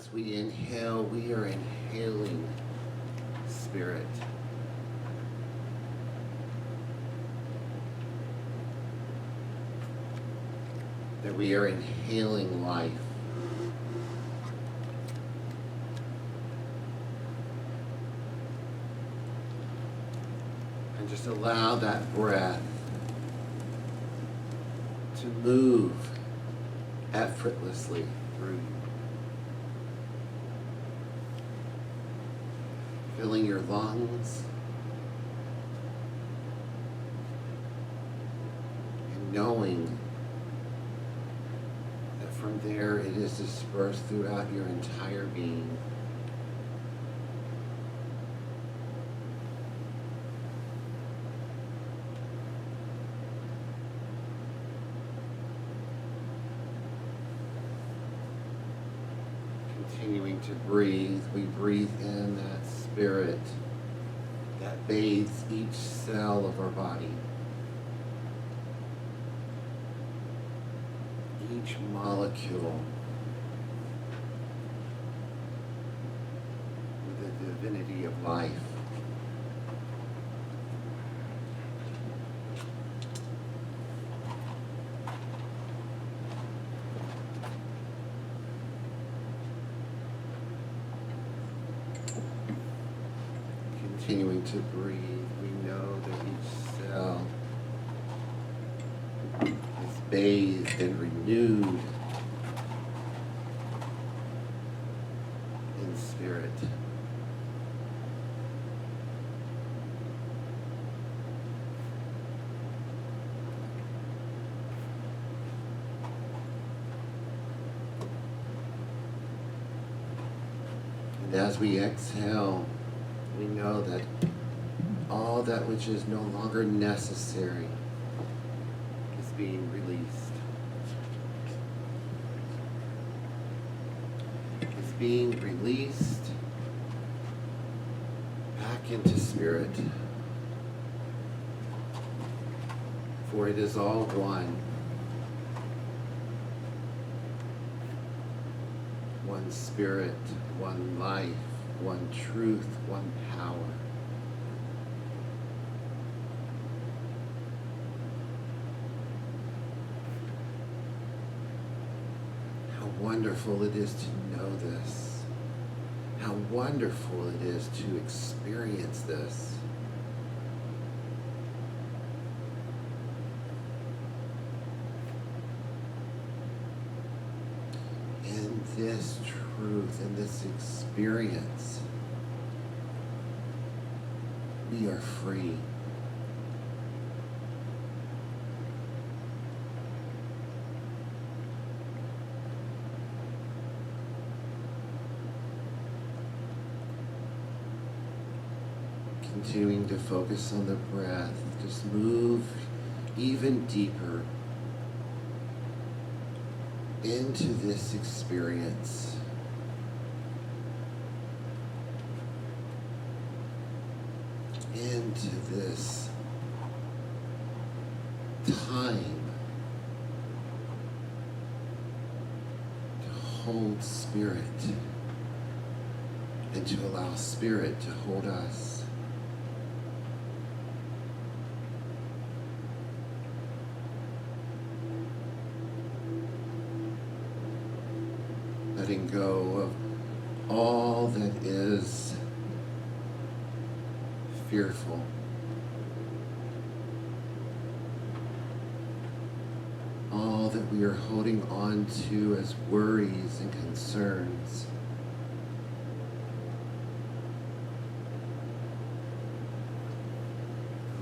As we inhale, we are inhaling spirit. That we are inhaling life. And just allow that breath to move effortlessly through you. Filling your lungs and knowing that from there it is dispersed throughout your entire being. Continuing to breathe, we breathe in that spirit that bathes each cell of our body, each molecule with the divinity of life. Continuing to breathe, we know that each cell is bathed and renewed in spirit. And as we exhale, we know that all that which is no longer necessary is being released. Is being released back into spirit. For it is all one. One spirit, one life, one truth, one power. How wonderful it is to know this. How wonderful it is to experience this. In this truth, in this experience, we are free. Continuing to focus on the breath, just move even deeper into this experience. Into this time to hold spirit and to allow spirit to hold us. Letting go of all that is fearful. All that we are holding on to as worries and concerns.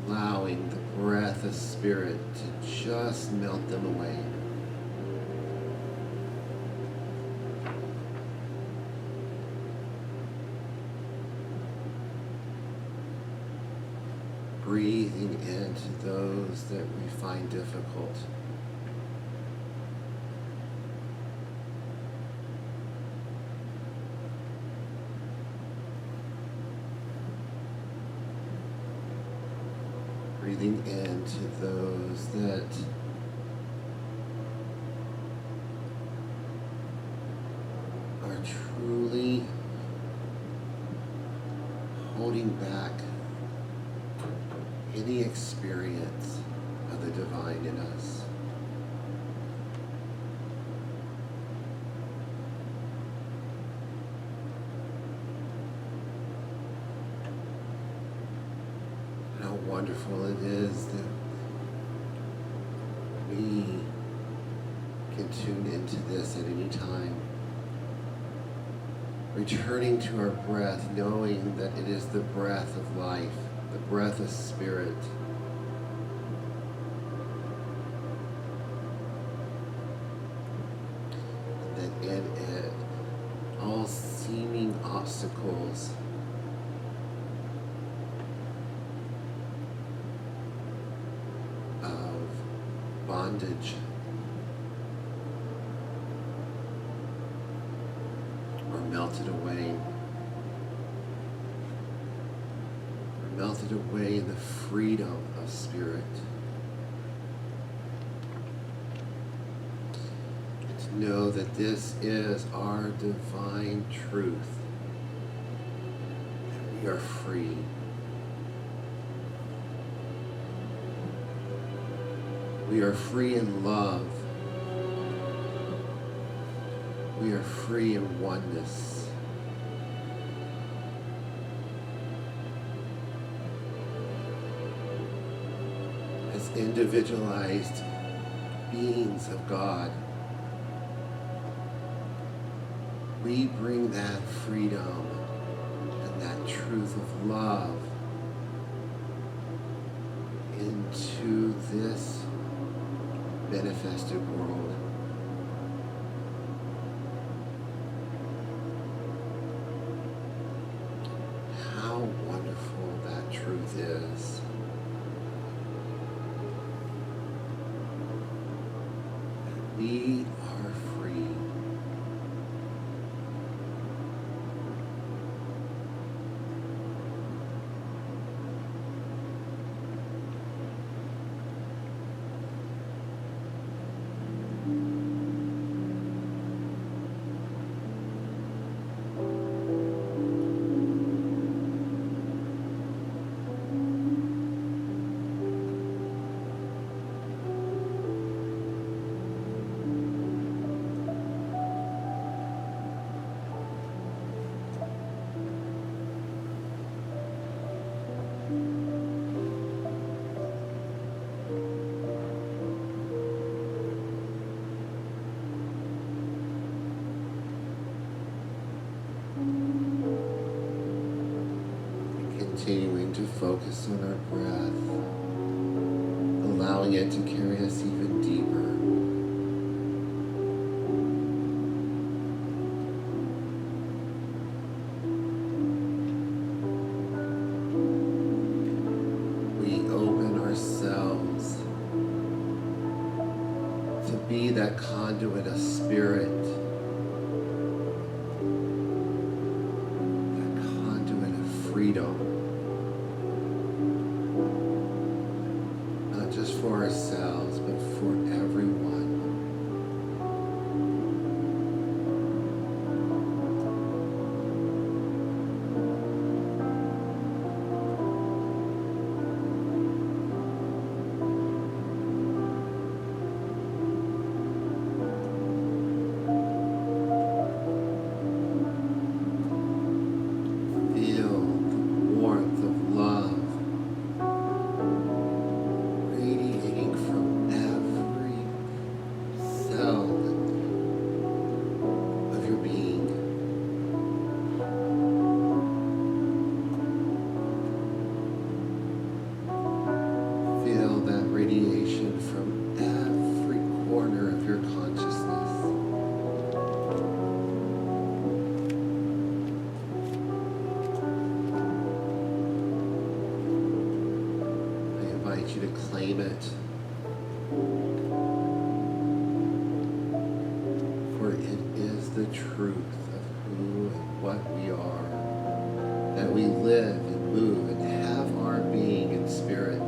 Allowing the breath of spirit to just melt them away. Breathing into those that we find difficult. Breathing into those that are are truly holding back any experience of the divine in us. How wonderful it is that we can tune into this at any time. Returning to our breath, knowing that it is the breath of life, the breath of spirit. That in it, all seeming obstacles of bondage are melted away. Are melted away in the freedom of spirit. And to know that this is our divine truth. That we are free. We are free in love. We are free in oneness. As individualized beings of God, we bring that freedom and that truth of love into this manifested world. How wonderful that truth is. We are free. Continuing to focus on our breath, allowing it to carry us even deeper. We open ourselves to be that conduit of spirit, that conduit of freedom. Just for ourselves, but for everyone. Feel the warmth of love radiating from every cell of your being. Feel that radiation from every corner of your consciousness. I invite you to claim it. For it is the truth of who and what we are, that we live and move and have our being in spirit.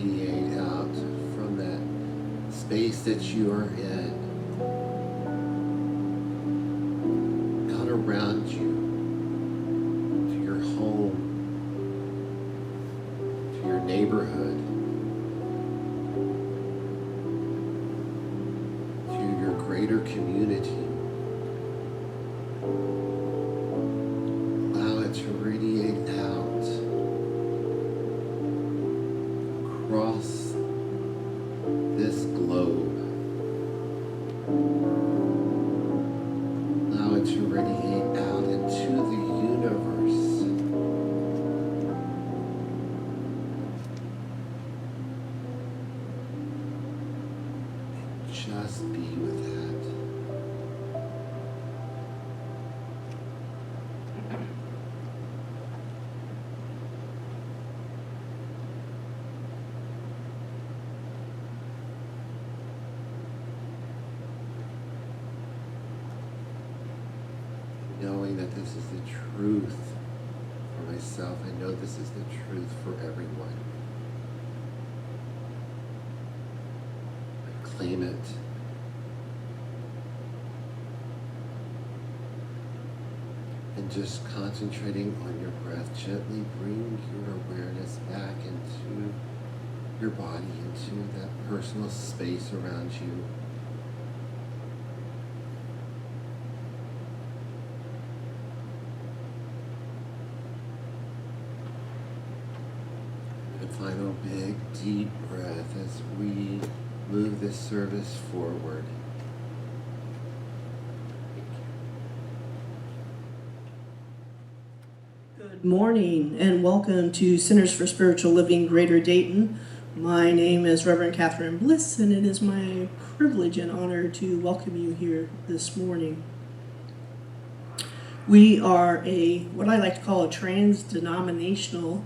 radiate out from that space that you are in, out around you, to your home, to your neighborhood, to your greater community. Allow it to radiate out across this globe. Allow it to radiate out into the universe. And just be with that. Knowing that this is the truth for myself, I know this is the truth for everyone. I claim it. And just concentrating on your breath, gently bring your awareness back into your body, into that personal space around you. Final big deep breath as we move this service forward. Good morning and welcome to Centers for Spiritual Living Greater Dayton. My name is Reverend Catherine Bliss, and it is my privilege and honor to welcome you here this morning. We are what I like to call a trans-denominational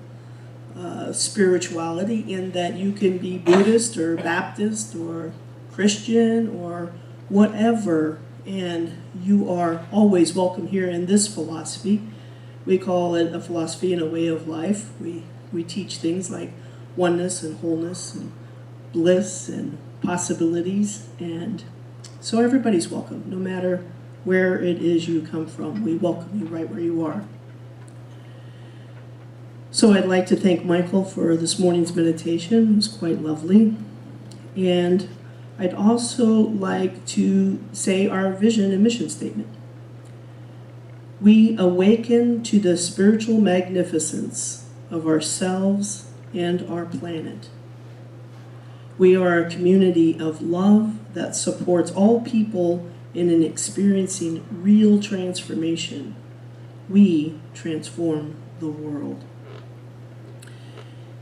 spirituality, in that you can be Buddhist or Baptist or Christian or whatever, and you are always welcome here in this philosophy. We call it a philosophy and a way of life. We teach things like oneness and wholeness and bliss and possibilities, and so everybody's welcome, no matter where it is you come from. We welcome you right where you are. So I'd like to thank Michael for this morning's meditation. It was quite lovely. And I'd also like to say our vision and mission statement. We awaken to the spiritual magnificence of ourselves and our planet. We are a community of love that supports all people in experiencing real transformation. We transform the world.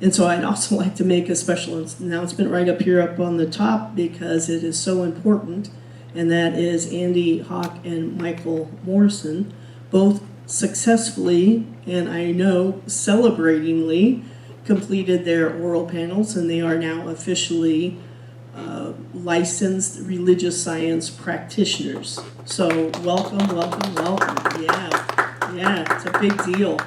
And so I'd also like to make a special announcement right up here up on the top, because it is so important, and that is Andy Hawk and Michael Morrison both successfully, and I know celebratingly, completed their oral panels, and they are now officially licensed religious science practitioners. So welcome, welcome, welcome. Yeah, it's a big deal.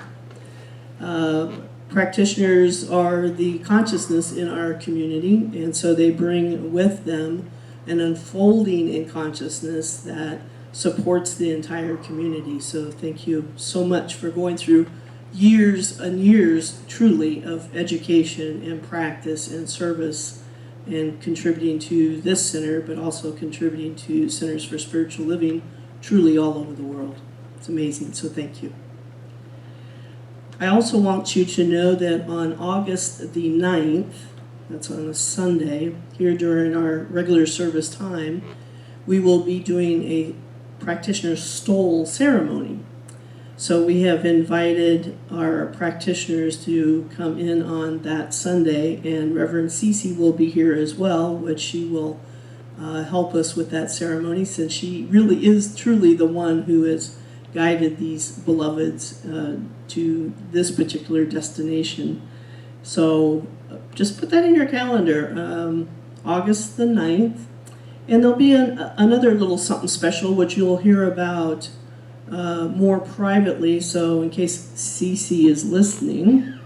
Practitioners are the consciousness in our community, and so they bring with them an unfolding in consciousness that supports the entire community. So thank you so much for going through years and years, truly, of education and practice and service, and contributing to this center, but also contributing to Centers for Spiritual Living truly all over the world. It's amazing, so thank you. I also want you to know that on August the 9th, that's on a Sunday, here during our regular service time, we will be doing a practitioner stole ceremony. So we have invited our practitioners to come in on that Sunday, and Reverend Cece will be here as well, which she will help us with that ceremony, since she really is truly the one who has guided these beloveds to this particular destination. So just put that in your calendar, August the 9th. And there'll be another little something special, which you'll hear about more privately. So in case Cece is listening,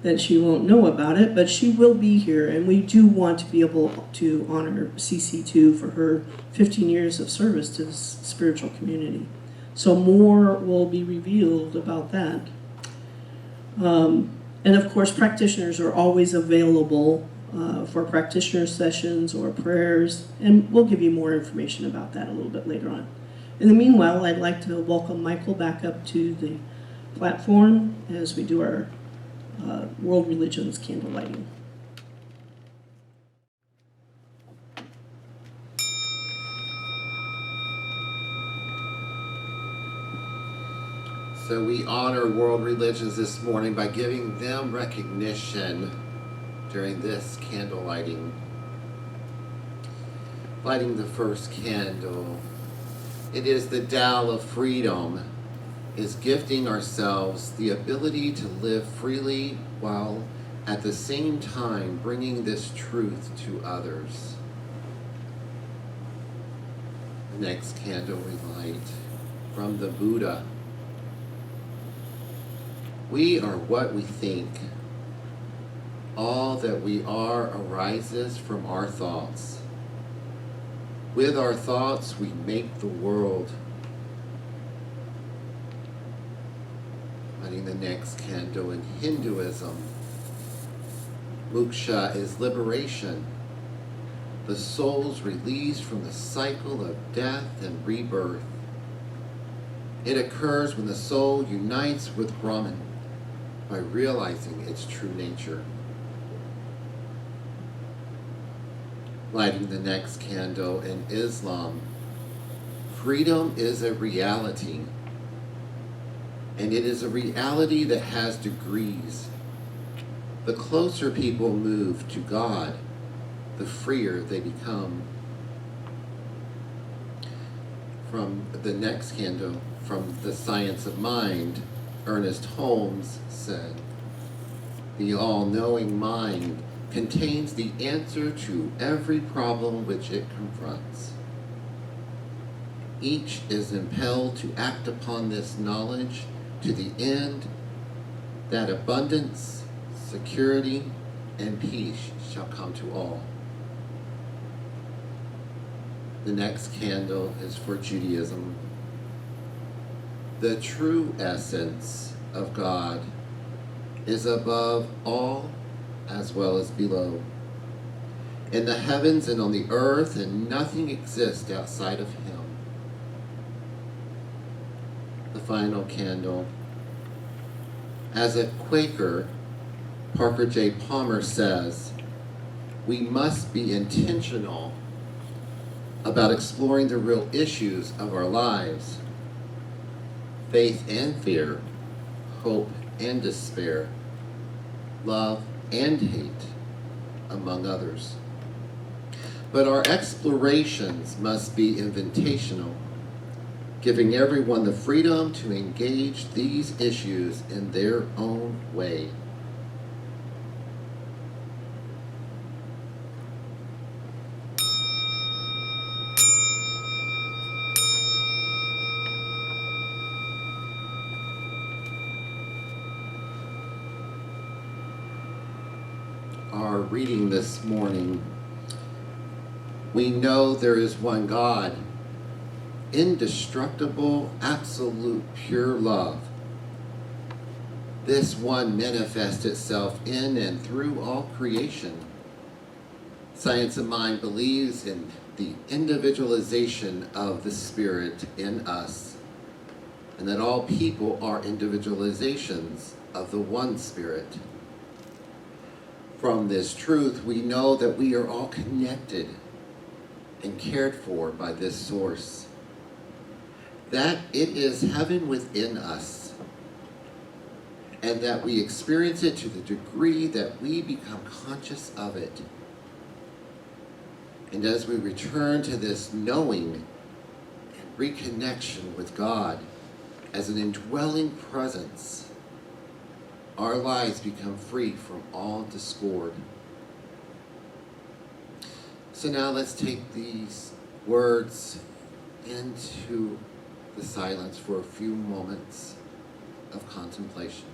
that she won't know about it, but she will be here, and we do want to be able to honor CC2 for her 15 years of service to the spiritual community. So more will be revealed about that. And of course, practitioners are always available for practitioner sessions or prayers, and we'll give you more information about that a little bit later on. In the meanwhile, I'd like to welcome Michael back up to the platform as we do our World Religions candle lighting. So we honor world religions this morning by giving them recognition during this candle lighting. Lighting the first candle. It is the Tao of freedom, is gifting ourselves the ability to live freely while at the same time bringing this truth to others. The next candle we light from the Buddha. We are what we think. All that we are arises from our thoughts. With our thoughts, we make the world. Lighting the next candle in Hinduism. Moksha is liberation. The soul's release from the cycle of death and rebirth. It occurs when the soul unites with Brahman by realizing its true nature. Lighting the next candle in Islam. Freedom is a reality, and it is a reality that has degrees. The closer people move to God, the freer they become. From the next candle, from The Science of Mind, Ernest Holmes said, "The all-knowing mind contains the answer to every problem which it confronts. Each is impelled to act upon this knowledge to the end that abundance, security, and peace shall come to all." The next candle is for Judaism. The true essence of God is above all as well as below, in the heavens and on the earth, and nothing exists outside of him. The final candle. As a Quaker, Parker J. Palmer says, we must be intentional about exploring the real issues of our lives. Faith and fear, hope and despair, love and hate, among others. But our explorations must be invitational, giving everyone the freedom to engage these issues in their own way. Our reading this morning, we know there is one God, indestructible, absolute, pure love. This one manifests itself in and through all creation. Science of Mind believes in the individualization of the Spirit in us, and that all people are individualizations of the one Spirit. From this truth, we know that we are all connected and cared for by this source, that it is heaven within us, and that we experience it to the degree that we become conscious of it. And as we return to this knowing and reconnection with God as an indwelling presence, our lives become free from all discord. So now let's take these words into the silence for a few moments of contemplation.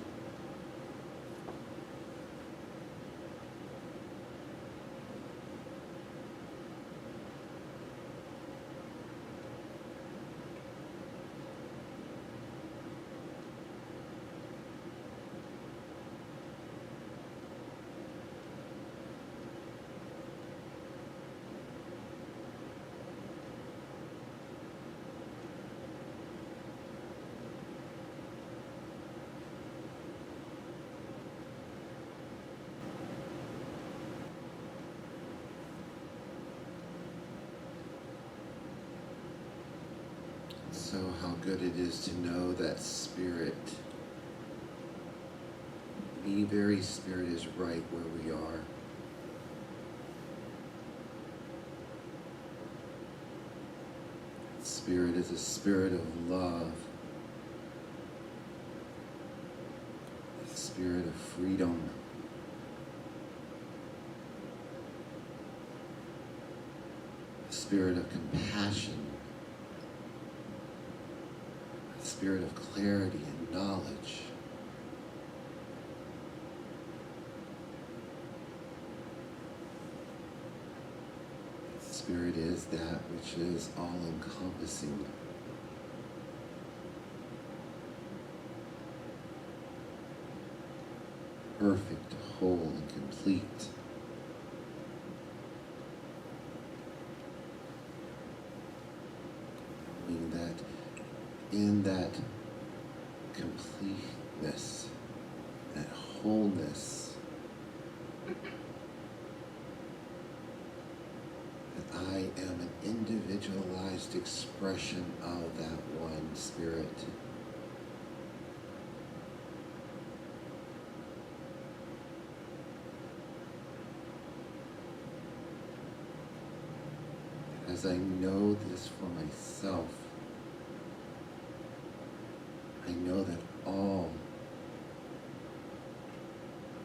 So how good it is to know that Spirit, the very Spirit, is right where we are. Spirit is a spirit of love, a spirit of freedom, a spirit of compassion, a spirit of clarity and knowledge. Spirit is that which is all-encompassing. Perfect, whole, and complete. Knowing that in that completeness, that wholeness, I am an individualized expression of that one Spirit. As I know this for myself, I know that all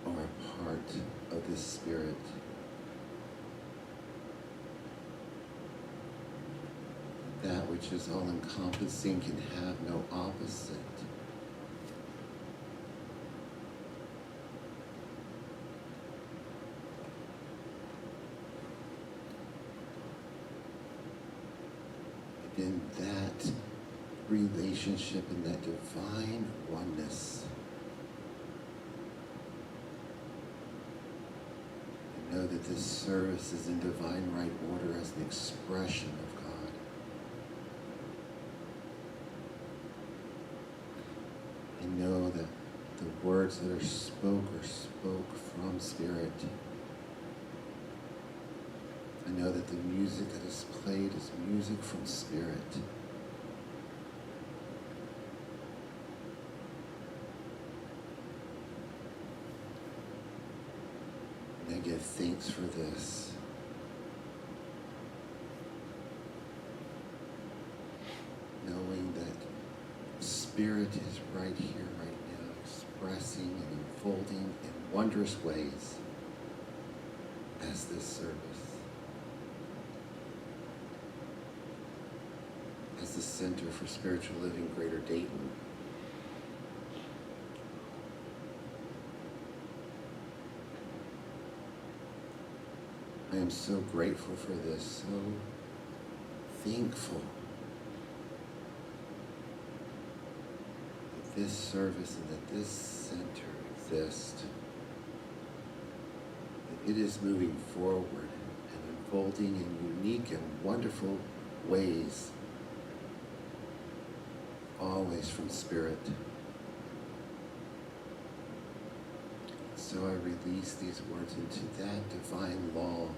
are a part of this Spirit. That which is all-encompassing can have no opposite. And in that relationship, in that divine oneness, I know that this service is in divine right order as an expression of God. I know that the words that are spoke from Spirit. I know that the music that is played is music from Spirit. And I give thanks for this. Knowing that Spirit is right here, right now, expressing and unfolding in wondrous ways as this service. As the Center for Spiritual Living, Greater Dayton. I am so grateful for this, so thankful that this service and that this center exists. That it is moving forward and unfolding in unique and wonderful ways, always from Spirit. So I release these words into that divine law.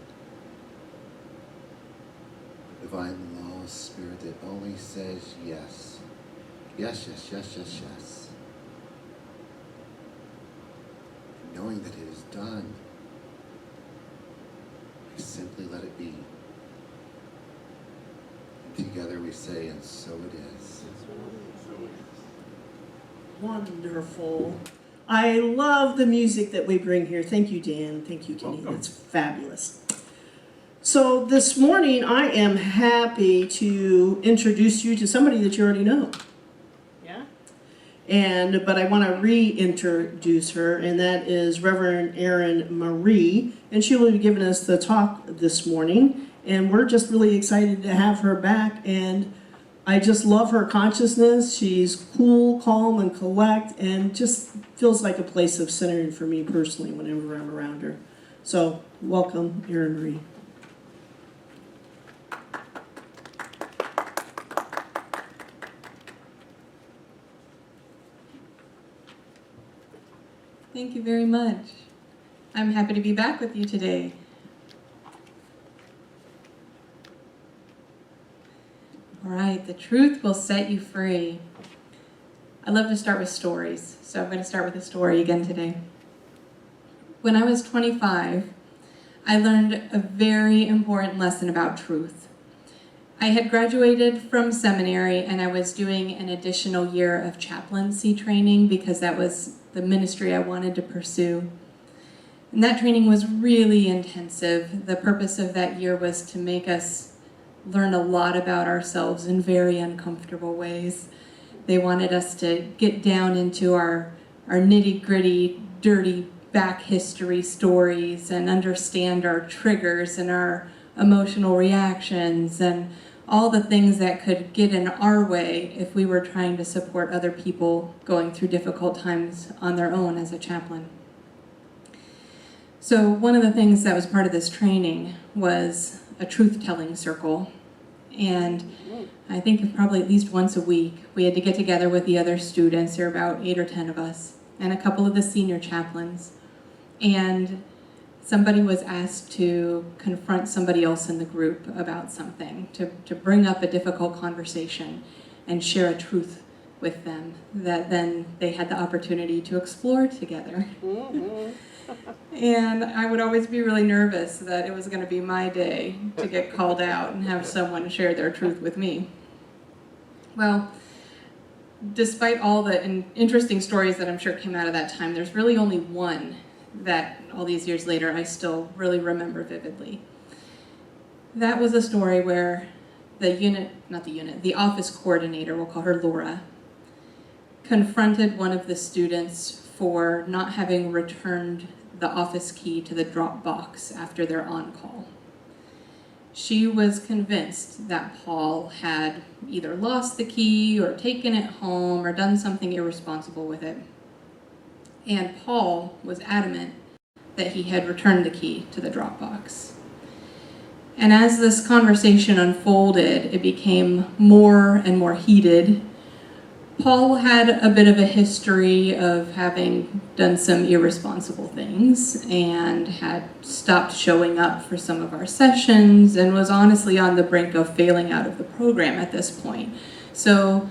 The divine law of Spirit that only says yes. Yes, yes, yes, yes, yes. And knowing that it is done, I simply let it be. And together we say, and so it is. Wonderful. I love the music that we bring here. Thank you, Dan. Thank you, Kenny. That's fabulous. So this morning, I am happy to introduce you to somebody that you already know. Yeah? But I want to reintroduce her, and that is Reverend Erin Marie, and she will be giving us the talk this morning, and we're just really excited to have her back, and I just love her consciousness. She's cool, calm, and collect, and just feels like a place of centering for me personally whenever I'm around her. So, welcome, Erin Marie. Thank you very much. I'm happy to be back with you today. All right, the truth will set you free. I love to start with stories, so I'm going to start with a story again today. When I was 25, I learned a very important lesson about truth. I had graduated from seminary and I was doing an additional year of chaplaincy training because that was the ministry I wanted to pursue. And that training was really intensive. The purpose of that year was to make us learn a lot about ourselves in very uncomfortable ways. They wanted us to get down into our nitty-gritty, dirty back history stories and understand our triggers and our emotional reactions and all the things that could get in our way if we were trying to support other people going through difficult times on their own as a chaplain. So one of the things that was part of this training was a truth-telling circle. And I think probably at least once a week, we had to get together with the other students. There were about 8 or 10 of us, and a couple of the senior chaplains. And somebody was asked to confront somebody else in the group about something, to bring up a difficult conversation and share a truth with them that then they had the opportunity to explore together. And I would always be really nervous that it was going to be my day to get called out and have someone share their truth with me. Well, despite all the interesting stories that I'm sure came out of that time, there's really only one that all these years later I still really remember vividly. That was a story where the office coordinator, we'll call her Laura, confronted one of the students for not having returned the office key to the drop box after their on-call. She was convinced that Paul had either lost the key or taken it home or done something irresponsible with it. And Paul was adamant that he had returned the key to the drop box. And as this conversation unfolded, it became more and more heated. Paul had a bit of a history of having done some irresponsible things and had stopped showing up for some of our sessions and was honestly on the brink of failing out of the program at this point. So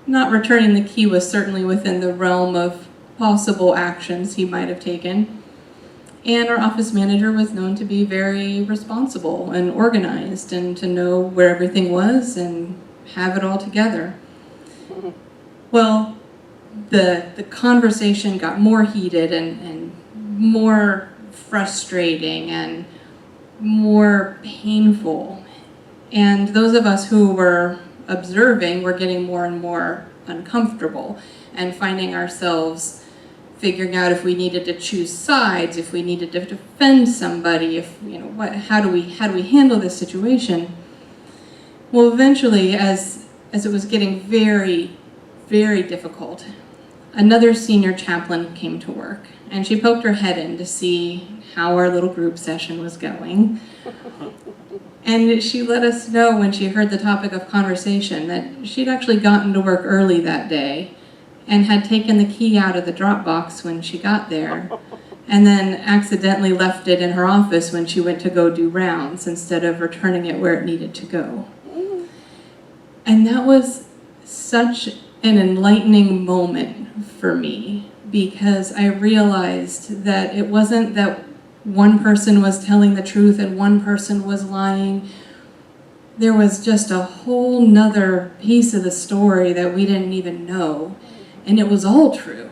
not returning the key was certainly within the realm of possible actions he might have taken. And our office manager was known to be very responsible and organized and to know where everything was and have it all together. Well, the conversation got more heated and more frustrating and more painful. And those of us who were observing were getting more and more uncomfortable and finding ourselves figuring out if we needed to choose sides, if we needed to defend somebody, how do we handle this situation? Well, eventually, as it was getting very, very difficult, another senior chaplain came to work, and she poked her head in to see how our little group session was going. And she let us know when she heard the topic of conversation that she'd actually gotten to work early that day and had taken the key out of the drop box when she got there, and then accidentally left it in her office when she went to go do rounds instead of returning it where it needed to go. And that was such an enlightening moment for me, because I realized that it wasn't that one person was telling the truth and one person was lying. There was just a whole nother piece of the story that we didn't even know. And it was all true.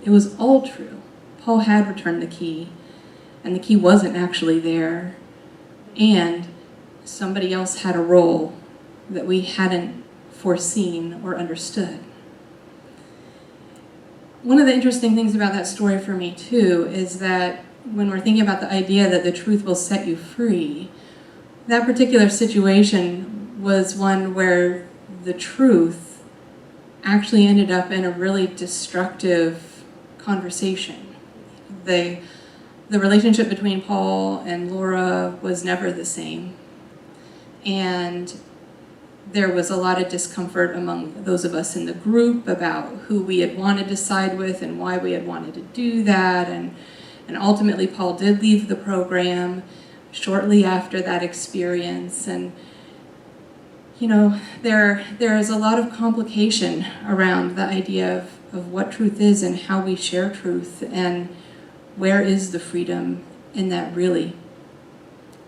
It was all true. Paul had returned the key, and the key wasn't actually there. And somebody else had a role that we hadn't foreseen or understood. One of the interesting things about that story for me, too, is that when we're thinking about the idea that the truth will set you free, that particular situation was one where the truth actually ended up in a really destructive conversation. The relationship between Paul and Laura was never the same. And there was a lot of discomfort among those of us in the group about who we had wanted to side with and why we had wanted to do that. And ultimately, Paul did leave the program shortly after that experience. And there is a lot of complication around the idea of what truth is and how we share truth, and where is the freedom in that really.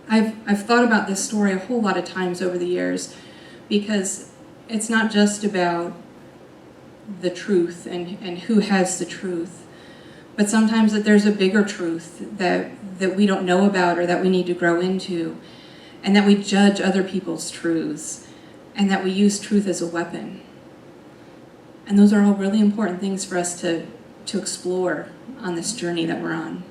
I've thought about this story a whole lot of times over the years, because it's not just about the truth and who has the truth, but sometimes that there's a bigger truth that we don't know about or that we need to grow into, and that we judge other people's truths, and that we use truth as a weapon. And those are all really important things for us to explore on this journey that we're on.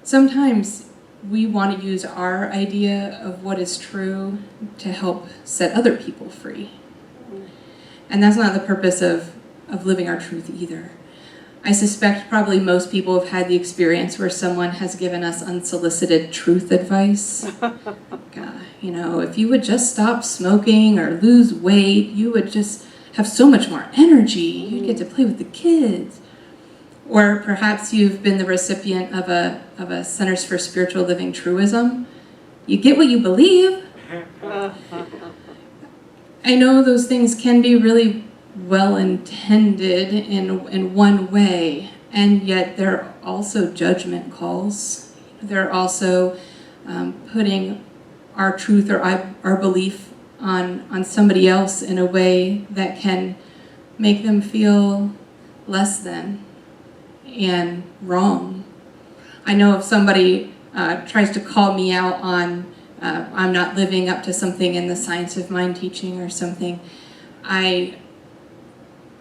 Sometimes we want to use our idea of what is true to help set other people free. And that's not the purpose of living our truth either. I suspect probably most people have had the experience where someone has given us unsolicited truth advice. If you would just stop smoking or lose weight, you would just have so much more energy. You'd get to play with the kids. Or perhaps you've been the recipient of a Centers for Spiritual Living truism. You get what you believe. I know those things can be really well-intended in one way, and yet they're also judgment calls. They're also putting our truth or our belief on somebody else in a way that can make them feel less than and wrong. I know if somebody tries to call me out on I'm not living up to something in the science of mind teaching or something, I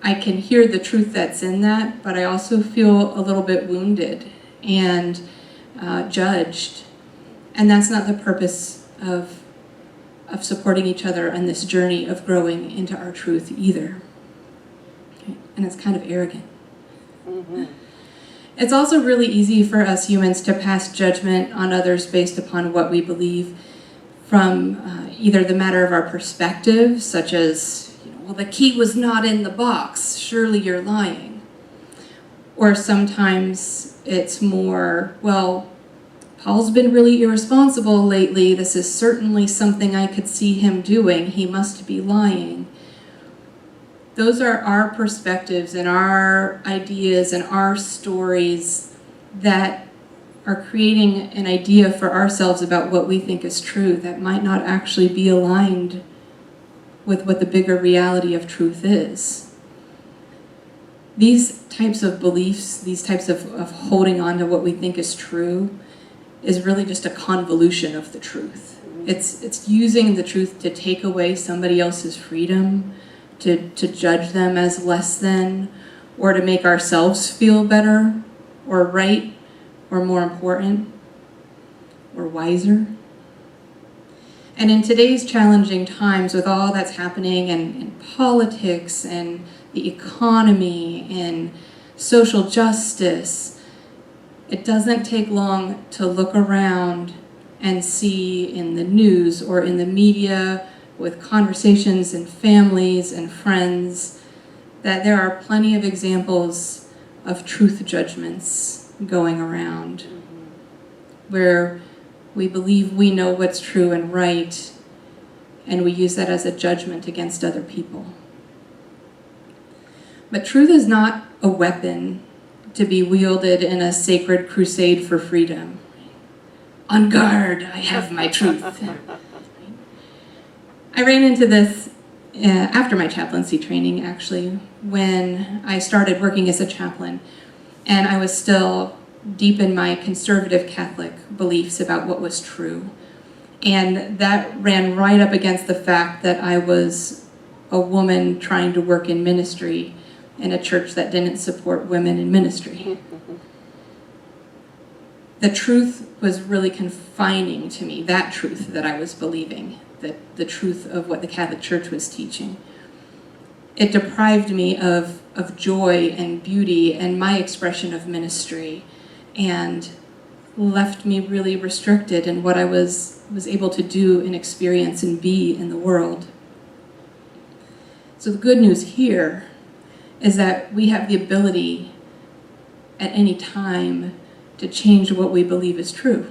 can hear the truth that's in that, but I also feel a little bit wounded and judged. And that's not the purpose of supporting each other on this journey of growing into our truth either. Okay? And it's kind of arrogant. Mm-hmm. It's also really easy for us humans to pass judgment on others based upon what we believe from either the matter of our perspective, such as, well, the key was not in the box, surely you're lying. Or sometimes it's more, well, Paul's been really irresponsible lately. This is certainly something I could see him doing. He must be lying. Those are our perspectives and our ideas and our stories that are creating an idea for ourselves about what we think is true that might not actually be aligned with what the bigger reality of truth is. These types of beliefs, these types of holding on to what we think is true, is really just a convolution of the truth. It's using the truth to take away somebody else's freedom, to judge them as less than, or to make ourselves feel better, or right, or more important, or wiser. And in today's challenging times, with all that's happening in politics and the economy and social justice, it doesn't take long to look around and see in the news or in the media with conversations and families and friends that there are plenty of examples of truth judgments going around where we believe we know what's true and right, and we use that as a judgment against other people. But truth is not a weapon to be wielded in a sacred crusade for freedom. On guard, I have my truth. I ran into this after my chaplaincy training, actually, when I started working as a chaplain, and I was still deep in my conservative Catholic beliefs about what was true. And that ran right up against the fact that I was a woman trying to work in ministry in a church that didn't support women in ministry. The truth was really confining to me, that truth that I was believing, that the truth of what the Catholic Church was teaching. It deprived me of joy and beauty and my expression of ministry, and left me really restricted in what I was able to do and experience and be in the world. So the good news here is that we have the ability at any time to change what we believe is true.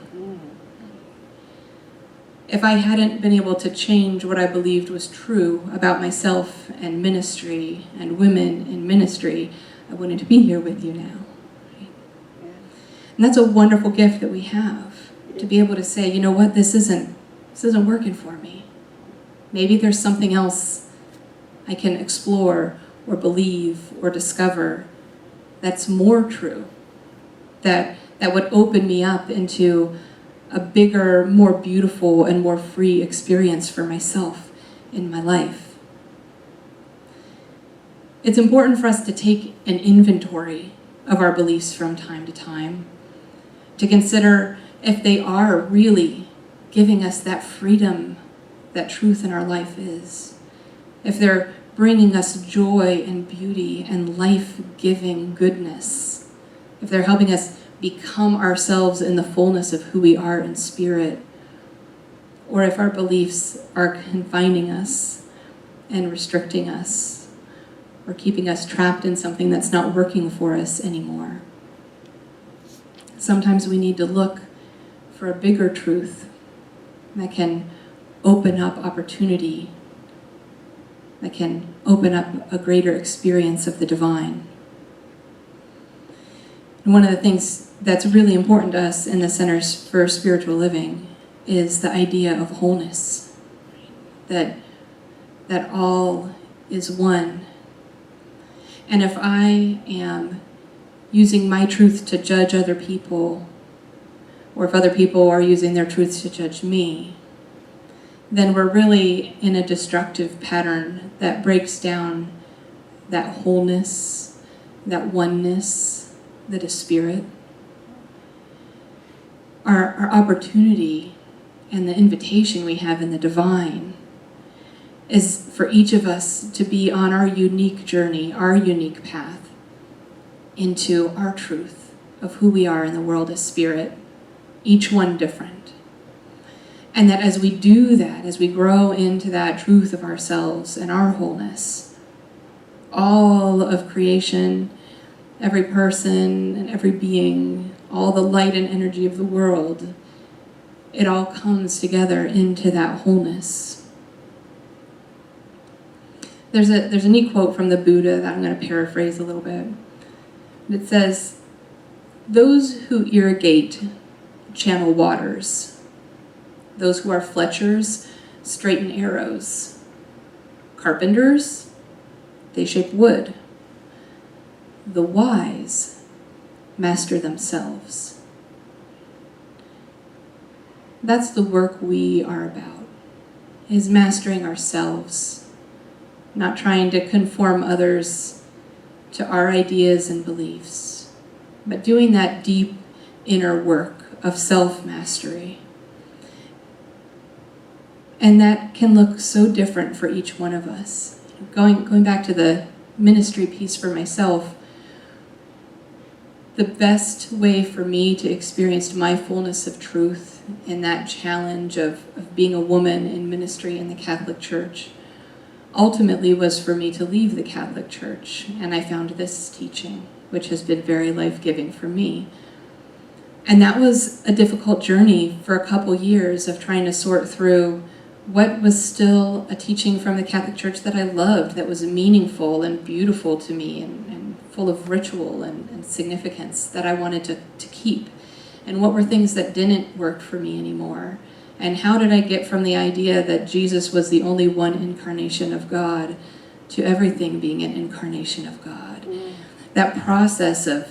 if I hadn't been able to change what I believed was true about myself and ministry and women in ministry, I wouldn't be here with you now. Right? And that's a wonderful gift that we have, to be able to say, you know what, this isn't working for me. Maybe there's something else I can explore or believe or discover that's more true, that would open me up into a bigger, more beautiful, and more free experience for myself in my life. It's important for us to take an inventory of our beliefs from time to time, to consider if they are really giving us that freedom that truth in our life is, if they're bringing us joy and beauty and life-giving goodness, if they're helping us become ourselves in the fullness of who we are in spirit, or if our beliefs are confining us and restricting us, or keeping us trapped in something that's not working for us anymore. Sometimes we need to look for a bigger truth that can open up opportunity, that can open up a greater experience of the divine. And one of the things that's really important to us in the Centers for Spiritual Living is the idea of wholeness, that all is one. And if I am using my truth to judge other people, or if other people are using their truths to judge me, then we're really in a destructive pattern that breaks down that wholeness, that oneness that is spirit. Our opportunity and the invitation we have in the divine is for each of us to be on our unique journey, our unique path into our truth of who we are in the world as spirit, each one different. And that as we do that, as we grow into that truth of ourselves and our wholeness, all of creation, every person and every being, all the light and energy of the world, it all comes together into that wholeness. There's a neat quote from the Buddha that I'm going to paraphrase a little bit. It says, "Those who irrigate channel waters. Those who are fletchers straighten arrows. Carpenters, they shape wood. The wise master themselves." That's the work we are about, is mastering ourselves, not trying to conform others to our ideas and beliefs, but doing that deep inner work of self-mastery. And that can look so different for each one of us. Going back to the ministry piece for myself, the best way for me to experience my fullness of truth in that challenge of being a woman in ministry in the Catholic Church ultimately was for me to leave the Catholic Church. And I found this teaching, which has been very life-giving for me. And that was a difficult journey for a couple years of trying to sort through what was still a teaching from the Catholic Church that I loved, that was meaningful and beautiful to me and full of ritual and significance that I wanted to keep. And what were things that didn't work for me anymore? And how did I get from the idea that Jesus was the only one incarnation of God to everything being an incarnation of God? That process of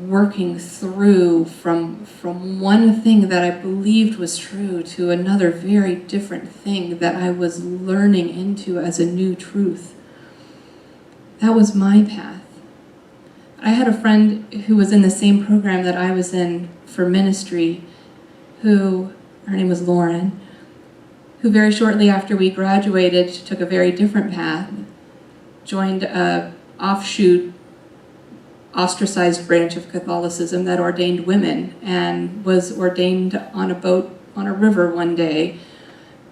working through from one thing that I believed was true to another very different thing that I was learning into as a new truth. That was my path. I had a friend who was in the same program that I was in for ministry, her name was Lauren, who very shortly after we graduated took a very different path, joined a offshoot ostracized branch of Catholicism that ordained women, and was ordained on a boat on a river one day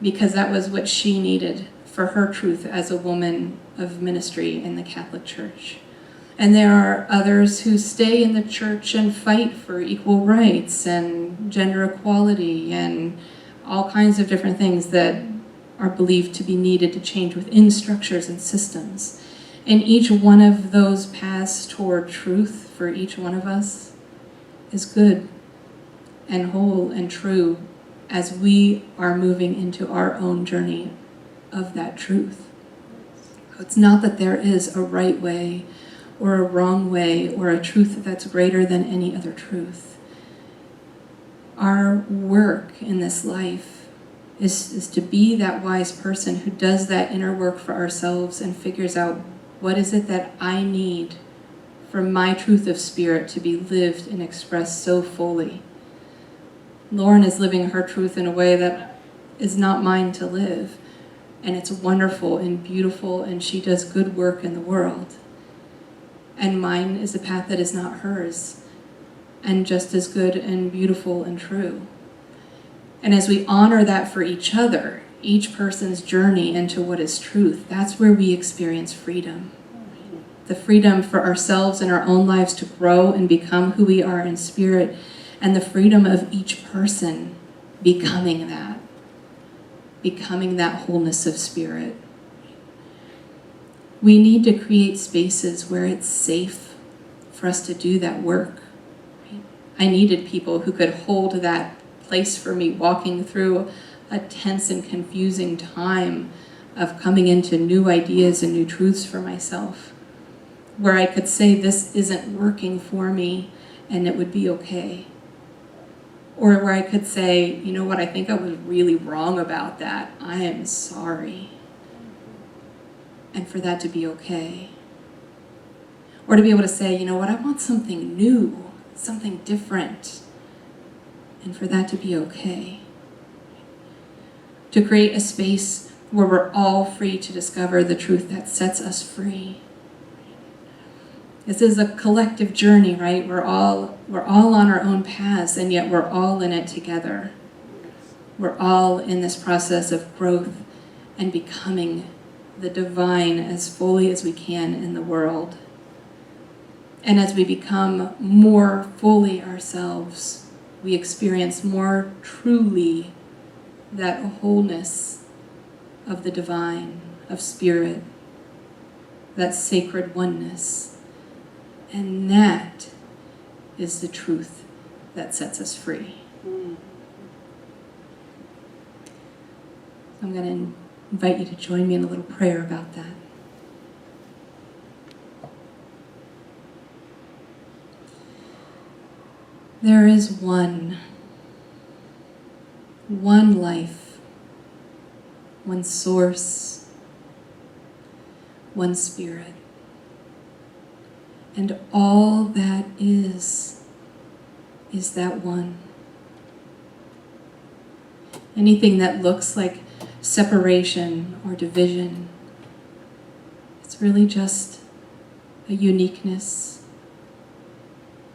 because that was what she needed for her truth as a woman of ministry in the Catholic Church. And there are others who stay in the church and fight for equal rights and gender equality and all kinds of different things that are believed to be needed to change within structures and systems. And each one of those paths toward truth for each one of us is good and whole and true as we are moving into our own journey of that truth. It's not that there is a right way or a wrong way or a truth that's greater than any other truth. Our work in this life is to be that wise person who does that inner work for ourselves and figures out what is it that I need for my truth of spirit to be lived and expressed so fully. Lauren is living her truth in a way that is not mine to live, and it's wonderful and beautiful, and she does good work in the world. And mine is a path that is not hers, and just as good and beautiful and true. And as we honor that for each other, each person's journey into what is truth, that's where we experience freedom. The freedom for ourselves in our own lives to grow and become who we are in spirit, and the freedom of each person becoming that wholeness of spirit. We need to create spaces where it's safe for us to do that work. I needed people who could hold that place for me walking through a tense and confusing time of coming into new ideas and new truths for myself, where I could say this isn't working for me and it would be okay. Or where I could say, you know what, I think I was really wrong about that. I am sorry. And for that to be okay. Or to be able to say, you know what, I want something new, something different. And for that to be okay. To create a space where we're all free to discover the truth that sets us free. This is a collective journey, right? We're all on our own paths, and yet we're all in it together. We're all in this process of growth and becoming the divine as fully as we can in the world. And as we become more fully ourselves, we experience more truly that wholeness of the divine, of spirit, that sacred oneness. And that is the truth that sets us free. I'm going to invite you to join me in a little prayer about that. There is one life, one source, one spirit. And all that is that one. Anything that looks like separation or division, it's really just a uniqueness,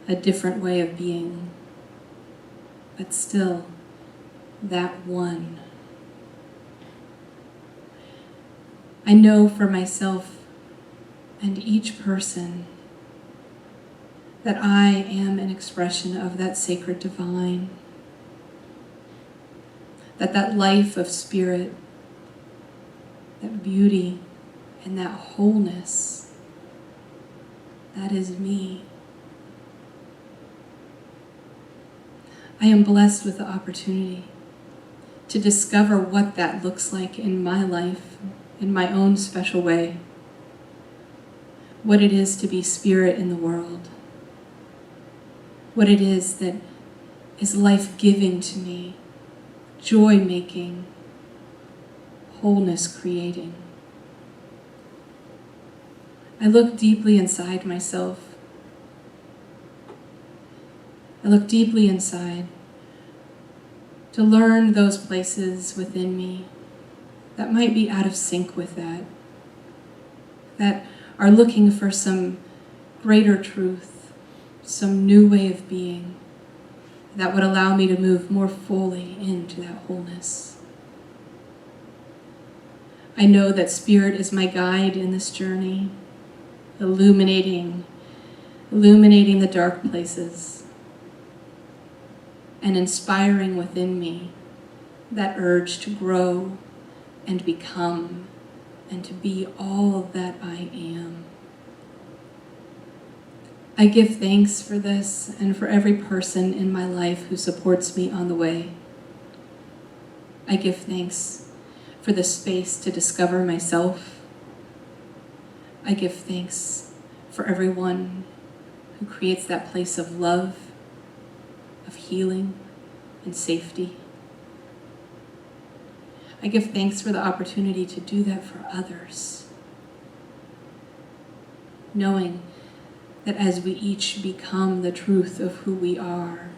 a different way of being, but still that one. I know for myself and each person that I am an expression of that sacred divine, that life of spirit, that beauty, and that wholeness, that is me. I am blessed with the opportunity to discover what that looks like in my life, in my own special way, what it is to be spirit in the world, what it is that is life-giving to me, joy-making, wholeness-creating. I look deeply inside myself. I look deeply inside to learn those places within me that might be out of sync with that are looking for some greater truth, some new way of being that would allow me to move more fully into that wholeness. I know that spirit is my guide in this journey, illuminating the dark places and inspiring within me that urge to grow and become and to be all that I am. I give thanks for this and for every person in my life who supports me on the way. I give thanks for the space to discover myself. I give thanks for everyone who creates that place of love, of healing, and safety. I give thanks for the opportunity to do that for others, knowing that as we each become the truth of who we are,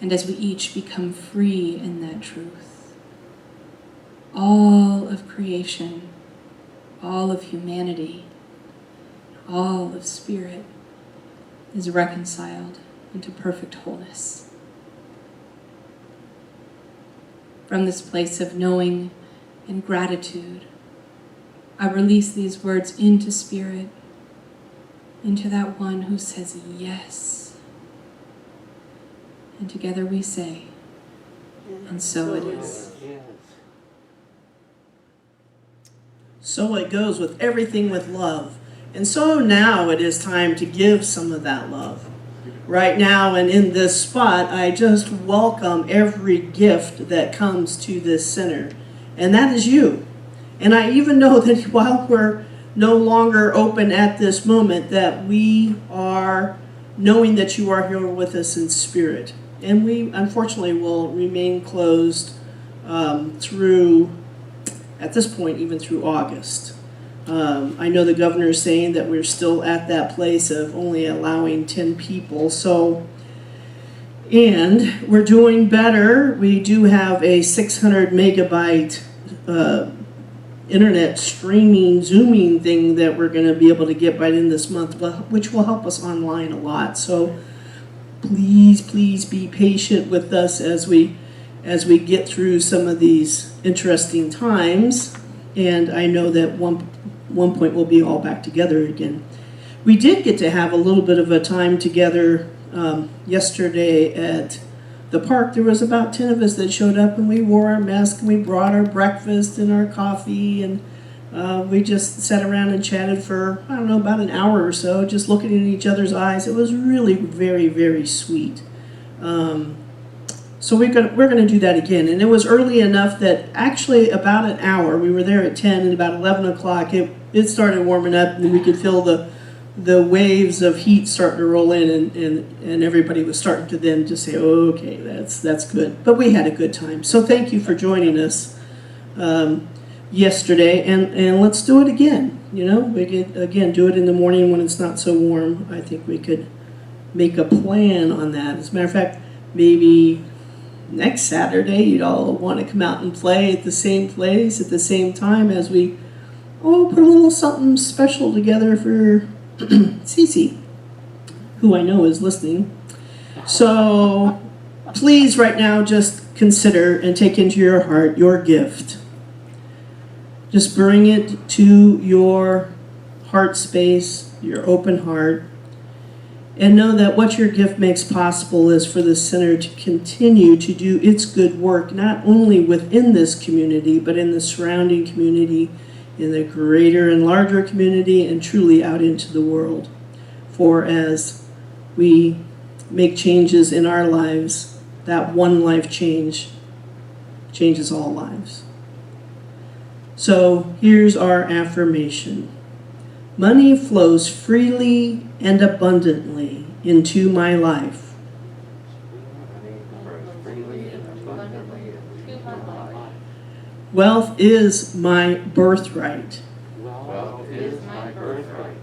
and as we each become free in that truth, all of creation, all of humanity, all of spirit is reconciled into perfect wholeness. From this place of knowing and gratitude, I release these words into spirit, into that one who says yes. And together we say, and so it is. So it goes with everything with love. And so now it is time to give some of that love. Right now and in this spot, I just welcome every gift that comes to this center. And that is you. And I even know that while we're no longer open at this moment, that we are knowing that you are here with us in spirit. And we unfortunately will remain closed through, at this point, even through August. I know the governor is saying that we're still at that place of only allowing 10 people. So, and we're doing better. We do have a 600 megabyte internet streaming, Zooming thing that we're going to be able to get by the end of this month, which will help us online a lot. So please be patient with us as we get through some of these interesting times. And I know that one point we'll be all back together again. We did get to have a little bit of a time together yesterday at the park. There was about 10 of us that showed up, and we wore our masks, and we brought our breakfast and our coffee, and we just sat around and chatted for, I don't know, about an hour or so, just looking in each other's eyes. It was really very, very sweet. So we're going to do that again. And it was early enough that actually about an hour, we were there at 10, and about 11 o'clock, it started warming up, and we could feel the waves of heat starting to roll in, and everybody was starting to then just say, oh, okay, that's good. But we had a good time. So thank you for joining us yesterday, and let's do it again. You know, we could, again, do it in the morning when it's not so warm. I think we could make a plan on that. As a matter of fact, maybe next Saturday you'd all want to come out and play at the same place at the same time as we put a little something special together for Cece, who I know is listening. So please right now just consider and take into your heart your gift. Just bring it to your heart space, your open heart, and know that what your gift makes possible is for the center to continue to do its good work, not only within this community, but in the surrounding community, in the greater and larger community, and truly out into the world. For as we make changes in our lives, that one life change changes all lives. So here's our affirmation. Money flows freely and abundantly into my life. Wealth is my birthright. Wealth is my birthright.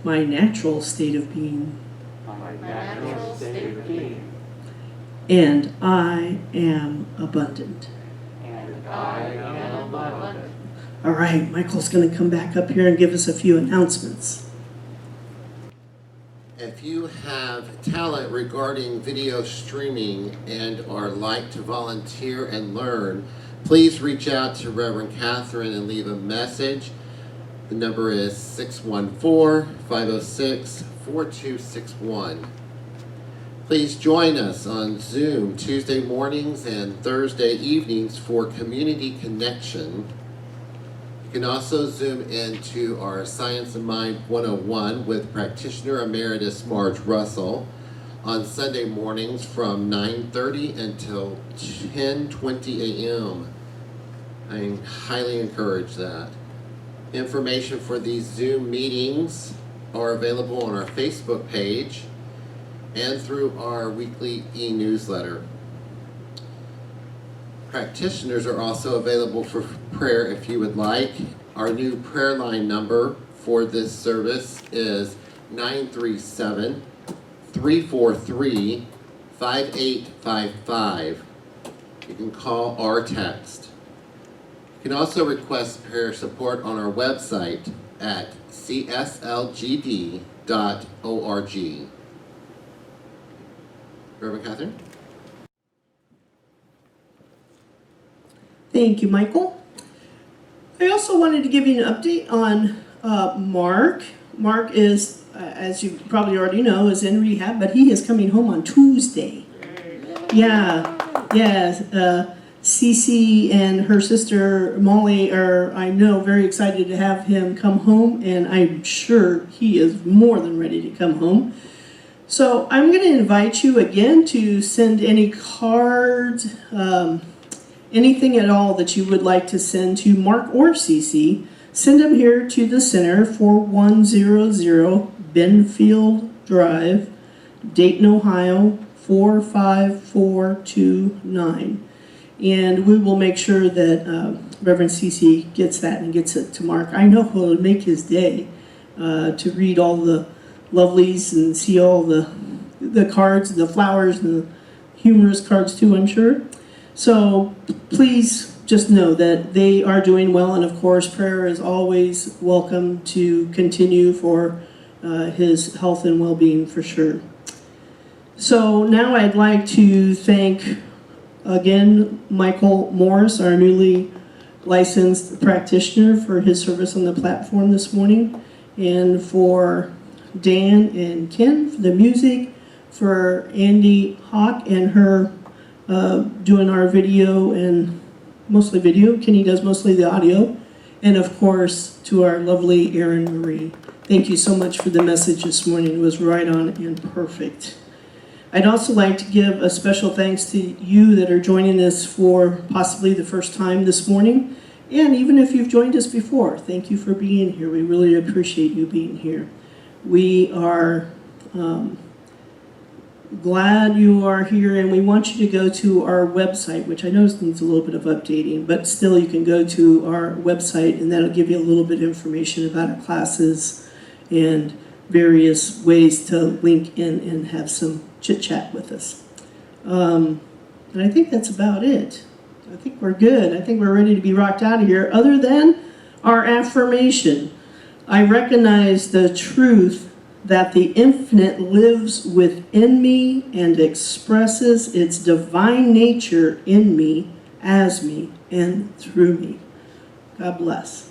My natural state of being. My natural state of being. And I am abundant. And I am abundant. All right, Michael's going to come back up here and give us a few announcements. If you have talent regarding video streaming and are like to volunteer and learn, please reach out to Reverend Catherine and leave a message. The number is 614-506-4261. Please join us on Zoom Tuesday mornings and Thursday evenings for Community Connection. You can also Zoom into our Science of Mind 101 with practitioner emeritus Marge Russell on Sunday mornings from 9:30 until 10:20 a.m. I highly encourage that. Information for these Zoom meetings are available on our Facebook page and through our weekly e-newsletter. Practitioners are also available for prayer if you would like. Our new prayer line number for this service is 937-343-5855. You can call or text. You can also request prayer support on our website at cslgd.org. Reverend Catherine? Thank you, Michael. I also wanted to give you an update on Mark. Mark is, as you probably already know, is in rehab, but he is coming home on Tuesday. Yeah. Cece and her sister Molly are, I know, very excited to have him come home, and I'm sure he is more than ready to come home. So I'm going to invite you again to send any cards, anything at all that you would like to send to Mark or Cece. Send them here to the center, 4100 Benfield Drive, Dayton, Ohio, 45429. And we will make sure that Reverend Cece gets that and gets it to Mark. I know he'll make his day to read all the lovelies and see all the cards, the flowers, and the humorous cards too, I'm sure. So please just know that they are doing well, and of course prayer is always welcome to continue for his health and well-being for sure. So now I'd like to thank again Michael Morris, our newly licensed practitioner, for his service on the platform this morning, and for Dan and Ken for the music, for Andy Hawk and her doing our video, and mostly video. Kenny does mostly the audio. And of course, to our lovely Erin Marie. Thank you so much for the message this morning. It was right on and perfect. I'd also like to give a special thanks to you that are joining us for possibly the first time this morning. And even if you've joined us before, thank you for being here. We really appreciate you being here. We are glad you are here, and we want you to go to our website, which I know needs a little bit of updating, but still you can go to our website, and that'll give you a little bit of information about our classes and various ways to link in and have some chit-chat with us. And I think that's about it. I think we're good. I think we're ready to be rocked out of here, other than our affirmation. I recognize the truth that the infinite lives within me and expresses its divine nature in me, as me, and through me. God bless.